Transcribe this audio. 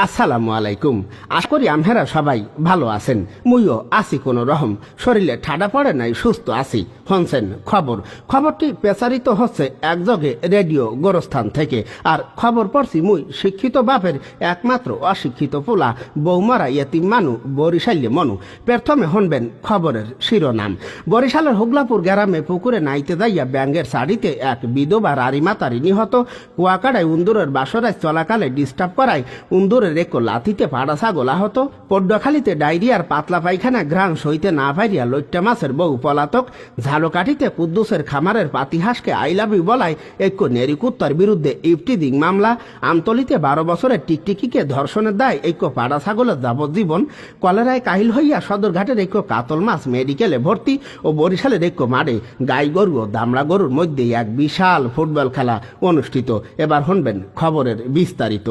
আসসালামু আলাইকুম। আশা করি আমহেরা সবাই ভালো আছেন। মুইও আছি কোনো রকম, শরীরে ঠাডা পড়ে নাই, সুস্থ আছি। হনছেন খবরটি প্রচারিত হচ্ছে একযোগে রেডিও গোরস্থান থেকে। আর খবর পড়ছি মুই শিক্ষিত বাপের একমাত্র অশিক্ষিত পোলা, বৌমারা ইয়েতিম মানু, বরিশাল্যে মনু। প্রথমে হনবেন খবরের শিরোনাম। বরিশালের হুগলাপুর গ্রামে পুকুরে নাইতে যাইয়া ব্যাঙ্গের শাড়িতে এক বিধবা রারিমাতারি নিহত। কুয়াকাড়ায় উন্দুরের বাসরায় চলাকালে ডিস্টার্ব করায় উন্দুরের রেকো লাথিতে পাড়া ছাগল আহত। পড্ডখালীতে ডায়রিয়ার পাতলা পায়খানা ঘ্রাণ সইতে না পাইয়া লইট্টা মাছের বউ পলাতক। ঝালকাঠিতে কুদ্দুসের খামারের পাতিহাসকে আই লাভ ইউ বলায় এক নেরিকুত্তার বিরুদ্ধে ইফটিজিং মামলা। আমতলিতে 12 বছরের টিকটিকিকে ধর্ষণের দায় এক পাড়া ছাগলের যাবজ্জীবন। কলেরায় কাহিল হইয়া সদরঘাটের এক কাতল মাছ মেডিকেলে ভর্তি। ও বরিশালের এক মাঠে গাই গরু ও দামড়া গরুর মধ্যে এক বিশাল ফুটবল খেলা অনুষ্ঠিত। এবার শুনবেন খবরের বিস্তারিত।